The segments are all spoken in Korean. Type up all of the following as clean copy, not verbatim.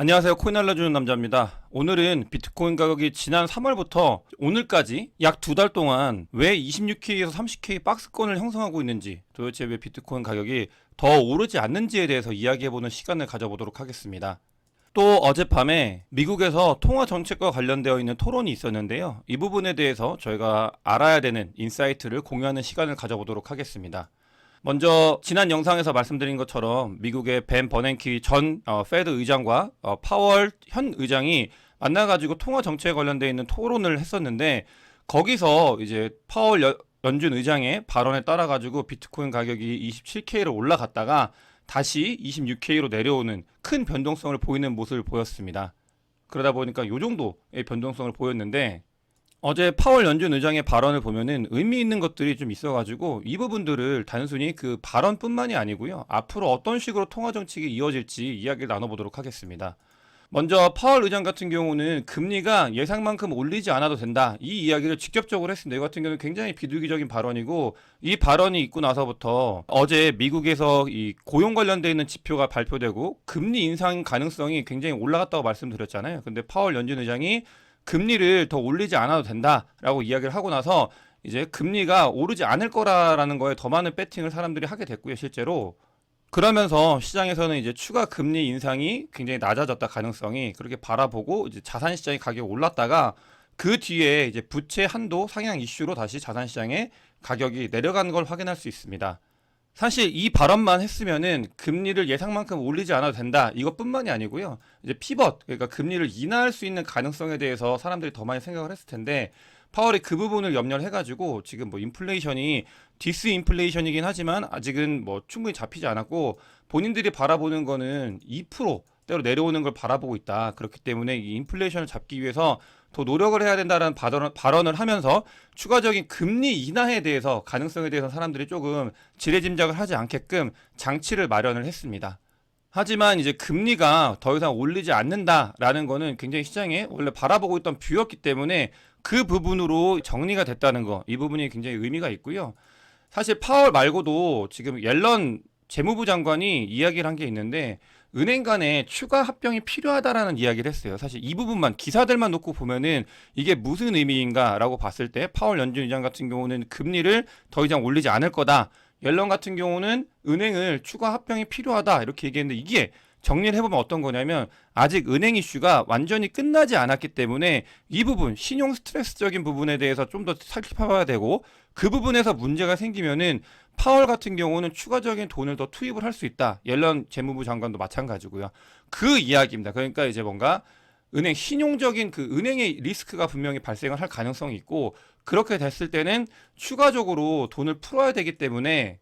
안녕하세요. 코인 알려주는 남자입니다. 오늘은 비트코인 가격이 지난 3월부터 오늘까지 약 2달 동안 왜 26K에서 30K 박스권을 형성하고 있는지, 도대체 왜 비트코인 가격이 더 오르지 않는지에 대해서 이야기해보는 시간을 가져보도록 하겠습니다. 또 어젯밤에 미국에서 통화 정책과 관련되어 있는 토론이 있었는데요. 이 부분에 대해서 저희가 알아야 되는 인사이트를 공유하는 시간을 가져보도록 하겠습니다. 먼저 지난 영상에서 말씀드린 것처럼 미국의 벤 버냉키 전 페드 의장과 파월 현 의장이 만나가지고 통화 정책에 관련되어 있는 토론을 했었는데, 거기서 이제 파월 연준 의장의 발언에 따라가지고 비트코인 가격이 27K로 올라갔다가 다시 26K로 내려오는 큰 변동성을 보이는 모습을 보였습니다. 그러다 보니까 이 정도의 변동성을 보였는데, 어제 파월 연준 의장의 발언을 보면은 의미 있는 것들이 좀 있어가지고 이 부분들을 단순히 그 발언뿐만이 아니고요, 앞으로 어떤 식으로 통화 정책이 이어질지 이야기를 나눠보도록 하겠습니다. 먼저 파월 의장 같은 경우는 금리가 예상만큼 올리지 않아도 된다, 이 이야기를 직접적으로 했습니다. 이 같은 경우는 굉장히 비둘기적인 발언이고, 이 발언이 있고 나서부터 어제 미국에서 이 고용 관련돼 있는 지표가 발표되고 금리 인상 가능성이 굉장히 올라갔다고 말씀드렸잖아요. 근데 파월 연준 의장이 금리를 더 올리지 않아도 된다라고 이야기를 하고 나서 이제 금리가 오르지 않을 거라는 거에 더 많은 배팅을 사람들이 하게 됐고요, 실제로. 그러면서 시장에서는 이제 추가 금리 인상이 굉장히 낮아졌다 가능성이 그렇게 바라보고, 이제 자산 시장의 가격이 올랐다가 그 뒤에 이제 부채 한도 상향 이슈로 다시 자산 시장의 가격이 내려가는 걸 확인할 수 있습니다. 사실 이 발언만 했으면은 금리를 예상만큼 올리지 않아도 된다, 이것뿐만이 아니고요, 이제 피벗, 그러니까 금리를 인하할 수 있는 가능성에 대해서 사람들이 더 많이 생각을 했을 텐데, 파월이 그 부분을 염려를 해가지고 지금 뭐 인플레이션이 디스인플레이션이긴 하지만 아직은 뭐 충분히 잡히지 않았고, 본인들이 바라보는 거는 2%대로 내려오는 걸 바라보고 있다. 그렇기 때문에 이 인플레이션을 잡기 위해서 더 노력을 해야 된다는 발언을 하면서 추가적인 금리 인하에 대해서, 가능성에 대해서 사람들이 조금 지레짐작을 하지 않게끔 장치를 마련을 했습니다. 하지만 이제 금리가 더 이상 올리지 않는다라는 거는 굉장히 시장에 원래 바라보고 있던 뷰였기 때문에 그 부분으로 정리가 됐다는 거, 이 부분이 굉장히 의미가 있고요. 사실 파월 말고도 지금 옐런 재무부 장관이 이야기를 한 게 있는데, 은행 간에 추가 합병이 필요하다라는 이야기를 했어요. 사실 이 부분만 기사들만 놓고 보면은 이게 무슨 의미인가라고 봤을 때, 파월 연준 의장 같은 경우는 금리를 더 이상 올리지 않을 거다, 옐런 같은 경우는 은행을 추가 합병이 필요하다, 이렇게 얘기했는데, 이게 정리를 해보면 어떤 거냐면, 아직 은행 이슈가 완전히 끝나지 않았기 때문에 이 부분, 신용 스트레스적인 부분에 대해서 좀 더 살펴봐야 되고, 그 부분에서 문제가 생기면은 파월 같은 경우는 추가적인 돈을 더 투입을 할 수 있다. 옐런 재무부 장관도 마찬가지고요. 그 이야기입니다. 그러니까 이제 뭔가 은행 신용적인 그 은행의 리스크가 분명히 발생을 할 가능성이 있고, 그렇게 됐을 때는 추가적으로 돈을 풀어야 되기 때문에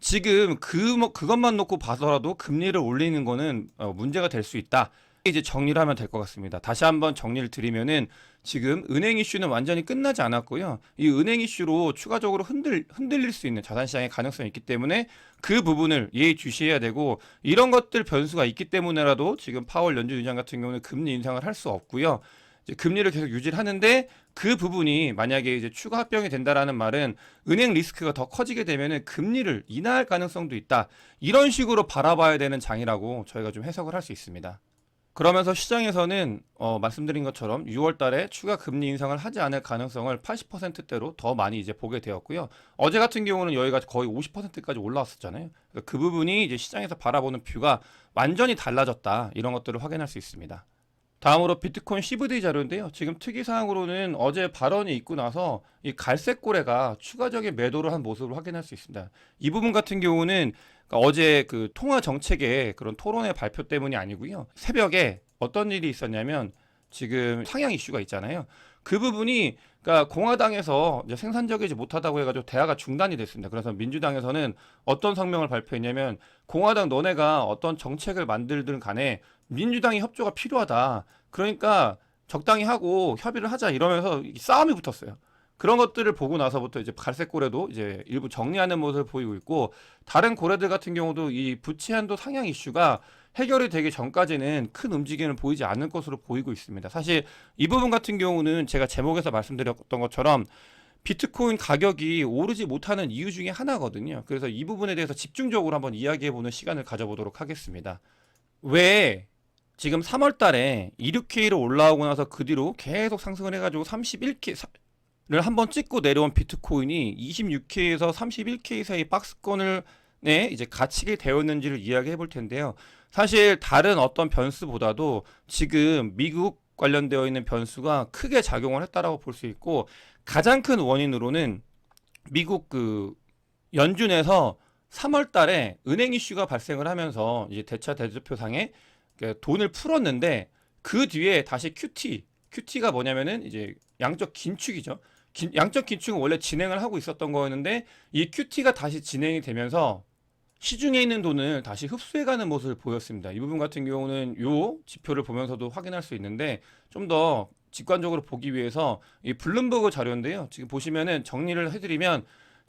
지금 그것만 놓고 봐서라도 금리를 올리는 거는 문제가 될 수 있다. 이제 정리를 하면 될 것 같습니다. 다시 한번 정리를 드리면은, 지금 은행 이슈는 완전히 끝나지 않았고요, 이 은행 이슈로 추가적으로 흔들릴 수 있는 자산시장의 가능성이 있기 때문에 그 부분을 예의주시해야 되고, 이런 것들 변수가 있기 때문에라도 지금 파월 연준 의장 같은 경우는 금리 인상을 할 수 없고요, 이제 금리를 계속 유지를 하는데, 그 부분이 만약에 이제 추가 합병이 된다라는 말은 은행 리스크가 더 커지게 되면은 금리를 인하할 가능성도 있다, 이런 식으로 바라봐야 되는 장이라고 저희가 좀 해석을 할 수 있습니다. 그러면서 시장에서는 말씀드린 것처럼 6월 달에 추가 금리 인상을 하지 않을 가능성을 80%대로 더 많이 이제 보게 되었고요. 어제 같은 경우는 여기가 거의 50%까지 올라왔었잖아요. 그 부분이 이제 시장에서 바라보는 뷰가 완전히 달라졌다, 이런 것들을 확인할 수 있습니다. 다음으로 비트코인 CVD 자료인데요. 지금 특이사항으로는 어제 발언이 있고 나서 이 갈색 고래가 추가적인 매도를 한 모습을 확인할 수 있습니다. 이 부분 같은 경우는 그러니까 어제 그 통화 정책의 그런 토론의 발표 때문이 아니고요, 새벽에 어떤 일이 있었냐면, 지금 상향 이슈가 있잖아요. 그 부분이, 그러니까 공화당에서 이제 생산적이지 못하다고 해가지고 대화가 중단이 됐습니다. 그래서 민주당에서는 어떤 성명을 발표했냐면, 공화당 너네가 어떤 정책을 만들든 간에 민주당의 협조가 필요하다, 그러니까 적당히 하고 협의를 하자, 이러면서 싸움이 붙었어요. 그런 것들을 보고 나서부터 이제 갈색 고래도 이제 일부 정리하는 모습을 보이고 있고, 다른 고래들 같은 경우도 이 부채 한도 상향 이슈가 해결이 되기 전까지는 큰 움직임을 보이지 않을 것으로 보이고 있습니다. 사실 이 부분 같은 경우는 제가 제목에서 말씀드렸던 것처럼 비트코인 가격이 오르지 못하는 이유 중에 하나거든요. 그래서 이 부분에 대해서 집중적으로 한번 이야기해보는 시간을 가져보도록 하겠습니다. 왜 지금 3월 달에 26K로 올라오고 나서 그 뒤로 계속 상승을 해가지고 31K를 한번 찍고 내려온 비트코인이 26K에서 31K 사이 박스권을 이제 갇히게 되었는지를 이야기해 볼 텐데요. 사실 다른 어떤 변수보다도 지금 미국 관련되어 있는 변수가 크게 작용을 했다라고 볼 수 있고, 가장 큰 원인으로는 미국 그 연준에서 3월 달에 은행 이슈가 발생을 하면서 이제 대차 대조표상에 돈을 풀었는데, 그 뒤에 다시 QT가 뭐냐면은 이제 양적 긴축이죠. 양적 긴축은 원래 진행을 하고 있었던 거였는데, 이 QT가 다시 진행이 되면서 시중에 있는 돈을 다시 흡수해가는 모습을 보였습니다. 이 부분 같은 경우는 요 지표를 보면서도 확인할 수 있는데, 좀 더 직관적으로 보기 위해서 이 블룸버그 자료인데요. 지금 보시면은 정리를 해드리면,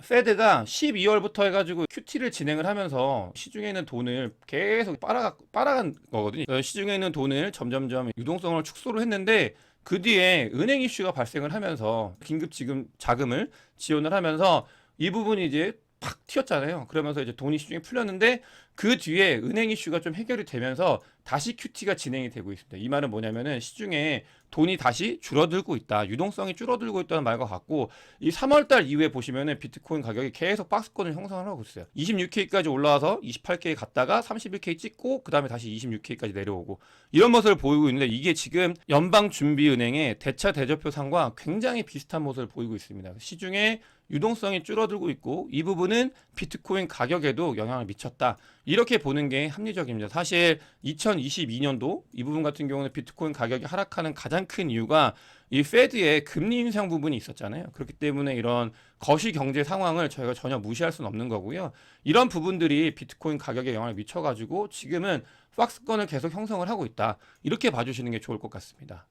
페드가 12월부터 해가지고 QT를 진행을 하면서 시중에 있는 돈을 계속 빨아간 거거든요. 시중에 있는 돈을 점점점 유동성을 축소를 했는데, 그 뒤에 은행 이슈가 발생을 하면서 긴급 지금 자금을 지원을 하면서 이 부분이 이제 팍 튀었잖아요. 그러면서 이제 돈이 시중에 풀렸는데, 그 뒤에 은행 이슈가 좀 해결이 되면서 다시 QT가 진행이 되고 있습니다. 이 말은 뭐냐면은 시중에 돈이 다시 줄어들고 있다, 유동성이 줄어들고 있다는 말과 같고, 이 3월달 이후에 보시면은 비트코인 가격이 계속 박스권을 형성을 하고 있어요. 26K까지 올라와서 28K 갔다가 31K 찍고 그 다음에 다시 26K까지 내려오고, 이런 모습을 보이고 있는데, 이게 지금 연방준비은행의 대차 대조표상과 굉장히 비슷한 모습을 보이고 있습니다. 시중에 유동성이 줄어들고 있고, 이 부분은 비트코인 가격에도 영향을 미쳤다, 이렇게 보는 게 합리적입니다. 사실 2022년도 이 부분 같은 경우는 비트코인 가격이 하락하는 가장 큰 이유가 이 페드의 금리 인상 부분이 있었잖아요. 그렇기 때문에 이런 거시 경제 상황을 저희가 전혀 무시할 수는 없는 거고요. 이런 부분들이 비트코인 가격에 영향을 미쳐가지고 지금은 박스권을 계속 형성을 하고 있다, 이렇게 봐주시는 게 좋을 것 같습니다.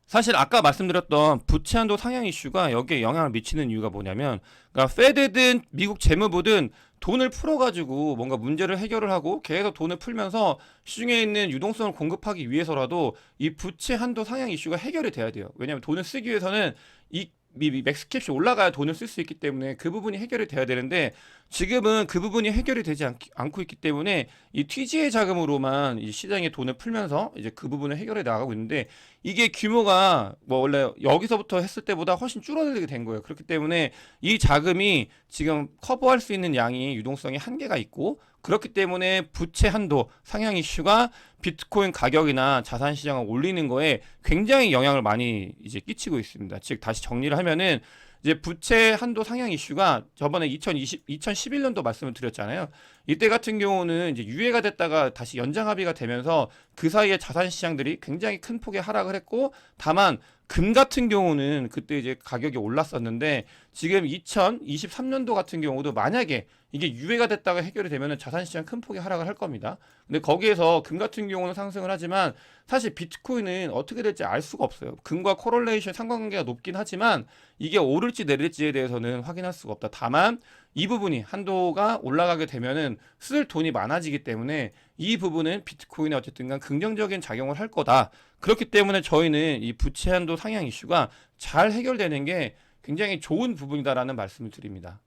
사실 아까 말씀드렸던 부채 한도 상향 이슈가 여기에 영향을 미치는 이유가 뭐냐면, 그러니까 페드든 미국 재무부든 돈을 풀어가지고 뭔가 문제를 해결을 하고 계속 돈을 풀면서 시중에 있는 유동성을 공급하기 위해서라도 이 부채 한도 상향 이슈가 해결이 돼야 돼요. 왜냐하면 돈을 쓰기 위해서는 이 맥스캡이 올라가야 돈을 쓸 수 있기 때문에 그 부분이 해결이 돼야 되는데, 지금은 그 부분이 해결이 되지 않고 있기 때문에 이 TGA 자금으로만 이 시장에 돈을 풀면서 이제 그 부분을 해결해 나가고 있는데, 이게 규모가 뭐 원래 여기서부터 했을 때보다 훨씬 줄어들게 된 거예요. 그렇기 때문에 이 자금이 지금 커버할 수 있는 양이, 유동성이 한계가 있고, 그렇기 때문에 부채 한도 상향 이슈가 비트코인 가격이나 자산 시장을 올리는 거에 굉장히 영향을 많이 이제 끼치고 있습니다. 즉 다시 정리를 하면은, 이제 부채 한도 상향 이슈가 저번에 2011년도 말씀을 드렸잖아요. 이때 같은 경우는 이제 유예가 됐다가 다시 연장 합의가 되면서 그 사이에 자산 시장들이 굉장히 큰 폭의 하락을 했고, 다만 금 같은 경우는 그때 이제 가격이 올랐었는데, 지금 2023년도 같은 경우도 만약에 이게 유예가 됐다가 해결이 되면은 자산 시장 큰 폭의 하락을 할 겁니다. 근데 거기에서 금 같은 경우는 상승을 하지만, 사실 비트코인은 어떻게 될지 알 수가 없어요. 금과 코럴레이션 상관관계가 높긴 하지만 이게 오를지 내릴지에 대해서는 확인할 수가 없다. 다만 이 부분이 한도가 올라가게 되면은 쓸 돈이 많아지기 때문에 이 부분은 비트코인에 어쨌든 간 긍정적인 작용을 할 거다. 그렇기 때문에 저희는 이 부채 한도 상향 이슈가 잘 해결되는 게 굉장히 좋은 부분이다라는 말씀을 드립니다.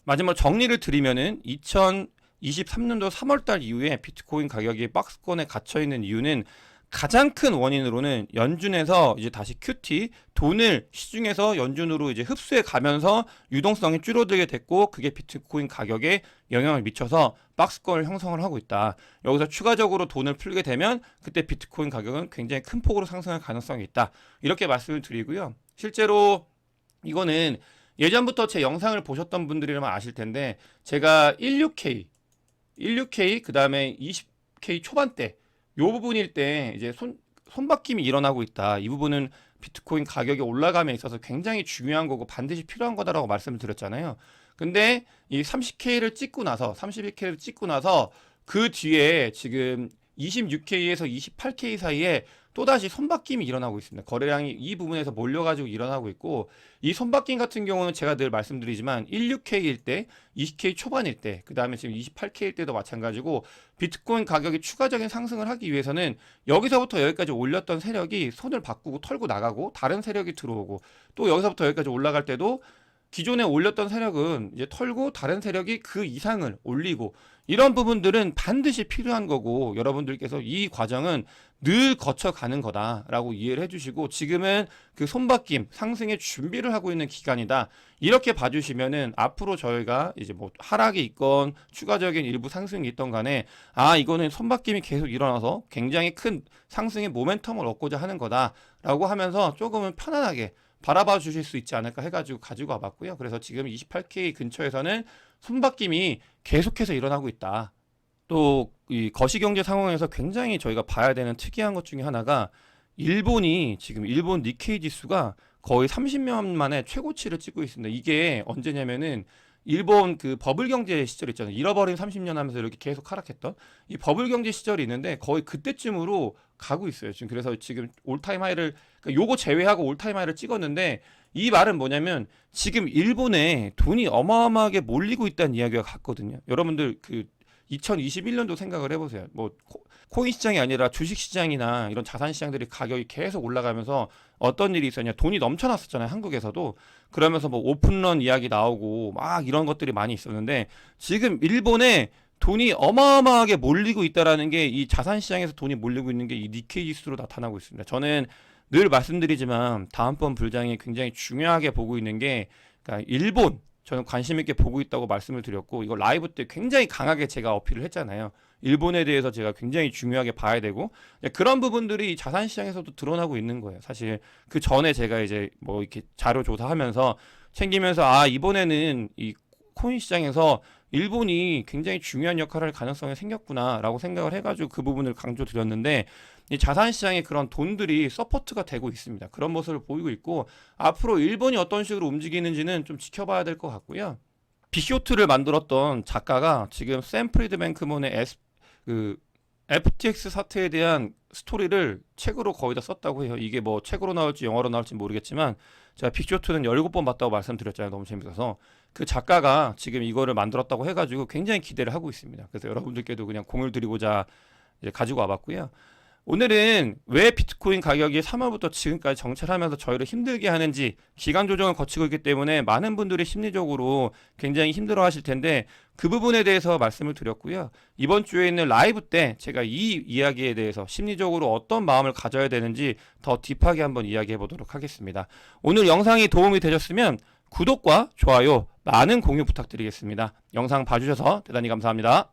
마지막 정리를 드리면은 2023년도 3월달 이후에 비트코인 가격이 박스권에 갇혀 있는 이유는, 가장 큰 원인으로는 연준에서 이제 다시 QT, 돈을 시중에서 연준으로 이제 흡수해 가면서 유동성이 줄어들게 됐고, 그게 비트코인 가격에 영향을 미쳐서 박스권을 형성을 하고 있다. 여기서 추가적으로 돈을 풀게 되면 그때 비트코인 가격은 굉장히 큰 폭으로 상승할 가능성이 있다, 이렇게 말씀을 드리고요. 실제로 이거는 예전부터 제 영상을 보셨던 분들이라면 아실 텐데, 제가 16K 그 다음에 20K 초반대 요 부분일 때 이제 손바뀜이 일어나고 있다, 이 부분은 비트코인 가격이 올라감에 있어서 굉장히 중요한 거고 반드시 필요한 거다라고 말씀을 드렸잖아요. 근데 이 30K를 찍고 나서 31K를 찍고 나서 그 뒤에 지금 26K에서 28K 사이에 또다시 손바뀜이 일어나고 있습니다. 거래량이 이 부분에서 몰려가지고 일어나고 있고, 이 손바뀜 같은 경우는 제가 늘 말씀드리지만 16K일 때, 20K 초반일 때, 그 다음에 지금 28K일 때도 마찬가지고, 비트코인 가격이 추가적인 상승을 하기 위해서는 여기서부터 여기까지 올렸던 세력이 손을 바꾸고 털고 나가고 다른 세력이 들어오고, 또 여기서부터 여기까지 올라갈 때도 기존에 올렸던 세력은 이제 털고 다른 세력이 그 이상을 올리고 이런 부분들은 반드시 필요한 거고 여러분들께서 이 과정은 늘 거쳐가는 거다라고 이해를 해주시고 지금은 그 손바뀜 상승의 준비를 하고 있는 기간이다. 이렇게 봐주시면은 앞으로 저희가 이제 뭐 하락이 있건 추가적인 일부 상승이 있던 간에 아 이거는 손바뀜이 계속 일어나서 굉장히 큰 상승의 모멘텀을 얻고자 하는 거다라고 하면서 조금은 편안하게 바라봐 주실 수 있지 않을까 해가지고 가지고 와봤고요. 그래서 지금 28K 근처에서는 손바뀜이 계속해서 일어나고 있다. 또 이 거시경제 상황에서 굉장히 저희가 봐야 되는 특이한 것 중에 하나가 일본이 지금 일본 니케이 지수가 거의 30년 만에 최고치를 찍고 있습니다. 이게 언제냐면은 일본 그 버블 경제 시절 있잖아요. 잃어버린 30년 하면서 이렇게 계속 하락했던 이 버블 경제 시절이 있는데 거의 그때쯤으로 가고 있어요. 지금 그래서 지금 올타임 하이를 그러니까 요거 제외하고 올타임 하이를 찍었는데 이 말은 뭐냐면 지금 일본에 돈이 어마어마하게 몰리고 있다는 이야기가 같거든요. 여러분들 그 2021년도 생각을 해보세요. 뭐 코인 시장이 아니라 주식 시장이나 이런 자산 시장들이 가격이 계속 올라가면서 어떤 일이 있었냐? 돈이 넘쳐났었잖아요. 한국에서도. 그러면서 뭐 오픈런 이야기 나오고 막 이런 것들이 많이 있었는데 지금 일본에 돈이 어마어마하게 몰리고 있다라는 게 이 자산 시장에서 돈이 몰리고 있는 게 이 니케이 지수로 나타나고 있습니다. 저는 늘 말씀드리지만 다음번 불장이 굉장히 중요하게 보고 있는 게 그러니까 일본 저는 관심 있게 보고 있다고 말씀을 드렸고 이거 라이브 때 굉장히 강하게 제가 어필을 했잖아요. 일본에 대해서 제가 굉장히 중요하게 봐야 되고 그런 부분들이 자산 시장에서도 드러나고 있는 거예요. 사실 그 전에 제가 이제 뭐 이렇게 자료 조사하면서 챙기면서 아 이번에는 이 코인 시장에서 일본이 굉장히 중요한 역할을 할 가능성이 생겼구나라고 생각을 해가지고 그 부분을 강조드렸는데 이 자산 시장에 그런 돈들이 서포트가 되고 있습니다. 그런 모습을 보이고 있고 앞으로 일본이 어떤 식으로 움직이는지는 좀 지켜봐야 될 것 같고요. 빅쇼트를 만들었던 작가가 지금 샘 프리드맨크먼의 그 FTX 사태에 대한 스토리를 책으로 거의 다 썼다고 해요. 이게 뭐 책으로 나올지 영어로 나올지 모르겠지만 제가 빅쇼트는 17번 봤다고 말씀드렸잖아요. 너무 재밌어서 그 작가가 지금 이거를 만들었다고 해가지고 굉장히 기대를 하고 있습니다. 그래서 여러분들께도 그냥 공을 드리고자 이제 가지고 와봤고요. 오늘은 왜 비트코인 가격이 3월부터 지금까지 정체하면서 저희를 힘들게 하는지 기간 조정을 거치고 있기 때문에 많은 분들이 심리적으로 굉장히 힘들어 하실 텐데 그 부분에 대해서 말씀을 드렸고요. 이번 주에 있는 라이브 때 제가 이 이야기에 대해서 심리적으로 어떤 마음을 가져야 되는지 더 딥하게 한번 이야기해 보도록 하겠습니다. 오늘 영상이 도움이 되셨으면 구독과 좋아요, 많은 공유 부탁드리겠습니다. 영상 봐주셔서 대단히 감사합니다.